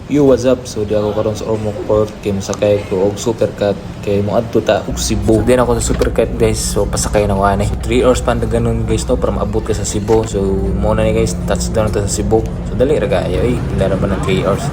Yo, what's up? So di ako karon sa Ormoc Port kay masakay ko og supercat kay moadto ta og Cebu. So di na ako sa supercat guys. So pasakay na ko ani. So 3 hours pa na ganun guys no para maabot ka sa Cebu. So mo na ni guys touchdown ta sa Cebu. So dali ra kaayo ila ra ba ng 3 hours.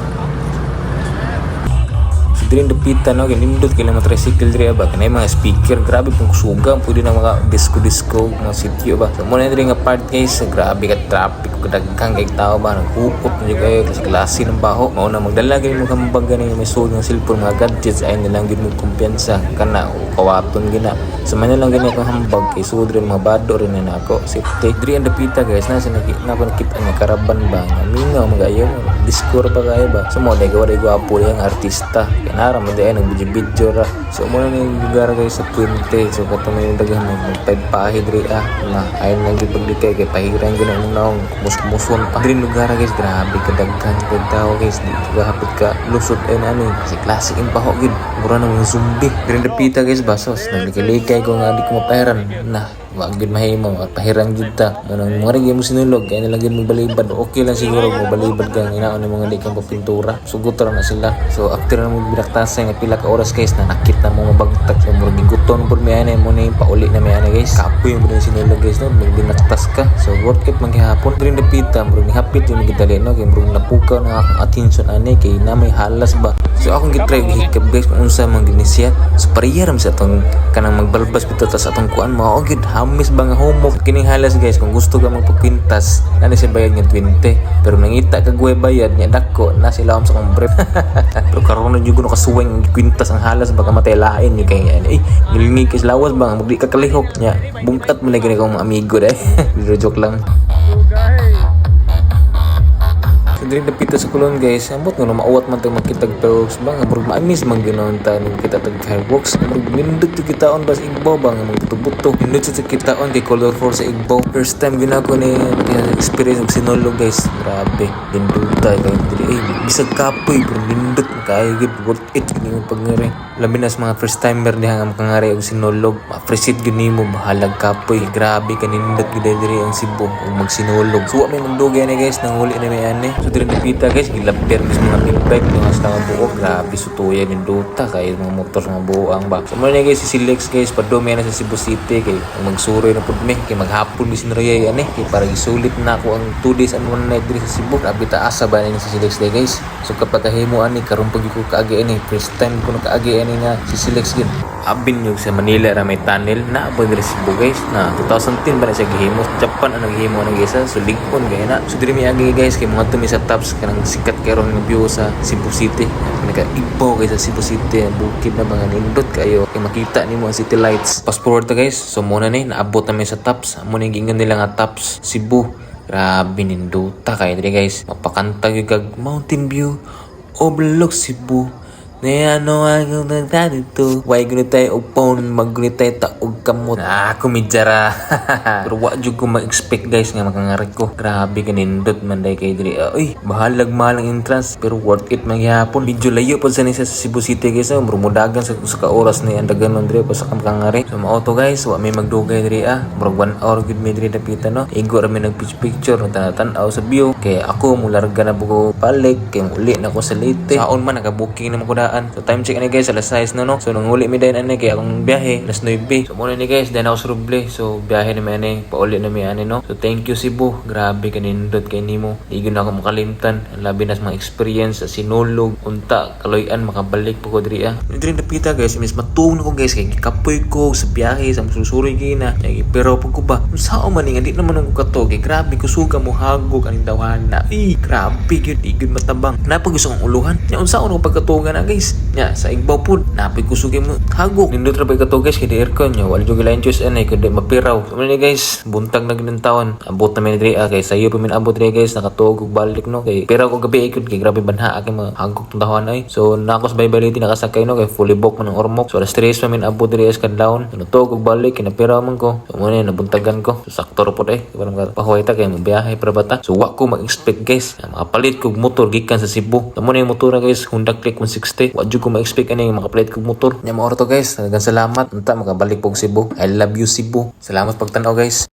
Dirin dapita no ganindot kay lang tricycle diri ba kanay mga speaker grabe pong suga pwede na mga disco mga sitio ba so mo na diri nga part guys grabe ka traffic kadaghang kay tao ba nagupot na kayo kasi klase ng baho mao na magdala gyud mo kambag gani may sulod ng cellphone mga gadgets ay nilang gyud mo kumpiyansa kana o kawaton gina sa man lang gani ko hambag kay sulod rin mga bado rin na ako safety diri ang dapita guys na nakita nga karaban ba mingaw magayo disco ra ba kayo ba so mo dai gwapo yang artista nara mo dahil nagbidyo ra so muna na yung lugar guys sa Puente so kato may yung daghan magpagpahid rin na ayun lang yung paglikay kay pahiran gina yung naong musmuson pa rin lugar guys grabe kadaghan kag tao guys di gahapit ka lusot ay na ano kasi classic yung paho gid mura na mga zombie rin dapita guys basos naglikay ko nga di ko mapahiran na wag gid mahimo pahiran gid ta manang mo rin mo sinulog kaya nila gid mo balibad okay lang siguro mo balibad ka inaon ni mga di kang papintura sugot ra na sila so after na mo binaktasay nga pila ka oras guys na nakit na mo mabagtak so mo giguton pud mi ani mo ni pauli na mi ani guys kapoy mo din sinulog guys no binaktas ka so worth it maghihapon rin dapita mo ni hapit yung gidali no kay mo napukaw na akong attention ani kay na may halas ba so akong gitry hikap guys kung unsa man ginisiyat so pariyar sa atong kanang magbalbas bitaw ta sa atong kuan mao gid miss ba nga homo kining halas guys kung gusto ka magpapintas nani siya bayad nga 20 pero nangita ka guwe bayad nya dako na sila sa kong brief pero karon na jud no kasuweng kwintas ang halas baka matay lain ni kay ay nilingig kay lawas ba magdi ka kalihok nya bungkat mo na gani kong mga amigo dai joke lang diri dapita sa kulon guys ambot nga maawat man tag makitag pero ba nga murag ma-miss man ginoon ta nung kita tag fireworks murag nindot ti kitaon bas igbaw ba nga magtubuto nindot sa kitaon kay color 4 sa igbaw first time gina ko ni experience og sinulog guys grabe dinduta kay dili bisag kapoy pero nindot kay gid worth it kini yung pagngari labi na sa mga first timer diha nga makangari og sinulog ma-appreciate gid nimo bahalag kapoy grabe ka nindot gid diri ang Cebu og magsinulog suwa may nagdugay ni guys nanguli na may ani diri dapita guys gilapir guys mga big bike mga sa buok grabe sutuya ng duta kay mga motor mga buang ba so mo na guys si Lex guys padumi na sa Cebu City kay magsuroy na pud mi kay maghapon bis nroyay ani kay para gisulit na ako ang 2 days and 1 night diri sa Cebu grabe ta asa ba ni si Lex day guys so kapag kahimo ani karon pag ko kaagi ani first time ko nakaagi ani nga si Lex gid abin yung sa Manila ra may tunnel na ba diri sa Cebu guys na 2010 ba na siya gihimo Japan ang naghimo na guys so ligon gaya na so diri mi agi guys kay mga tumi sa tops kanang sikat karon nga view sa Cebu City naka-ibaw kay sa Cebu City bukid na mga nindot kayo kay makita nimo ang city lights fast forward ta guys so muna ni naabot na mi sa tops amo ni gingan nila nga tops Cebu grabe ninduta kay diri guys mapakanta gyud kag mountain view overlook Cebu na ano ang nagdadito why gunit tayo og phone maggunit tayo taog kamot kumidyara pero wa jud ko ma-expect guys nga makangarik ko grabe kanindot man day kay diri bahalag mahal ang entrance pero worth it magyapon medyo layo pa sa Cebu City guys mudagan sa ka oras ni andagan man diri pa sa kamangari so mao to guys wa may magdugay diri murag 1 hour gud may diri dapita no igo ra may nag-picture tan-aw sa view kay ako mularga na buko balik kay uli na ko sa Leyte saon man naka-booking na mo so time check ani guys alas 6 no so nanguli mi din ani kay akong biyahe alas 9 so muna ni guys then ako sa Roble so biyahe na mi ani pauli na mi ani no so thank you Cebu grabe kanindot kay nimo di gyud ako makalimtan labi na sa mga experience sa sinulog unta kaloy-an makabalik po ko diri diri napita guys mis matong ko guys kay gikapoy ko sa biyahe sa susuroy gina pero pag ko ba sao man nga di naman ako kato kay grabe ko suga mo hagok aning dawhana grabe gyud di gyud matabang napag gusto kong uluhan nya unsa ako pagkatugan na guys nya sa igbaw pud napay kusugi mo hagok nindot ra bay kato guys kay di aircon nya wala jud gilain choice ani kundi mapiraw so ni guys buntag na gid taon abot na mi diri kay sayo pa min abot diri guys nakatuog og balik no kay piraw ko gabi ikot kay grabe banha kay mga hagok tong taon ay so nakos baybaliti nakasakay no kay fully book man ang Ormoc so alas 3 pa min abot diri sa kadlawon nakatuog og balik kay napiraw man ko so mo ni nabuntagan ko so sakto ra pud parang pahuway ta kay mabiyahe para bata so wa ko mag-expect guys makapalit kog motor gikan sa Cebu mo ni motor guys Honda Click 160 wa jud ko ma-expect ani makapalit kog motor nya mo to guys salamat unta makabalik pog Cebu I love you Cebu salamat pagtan-aw guys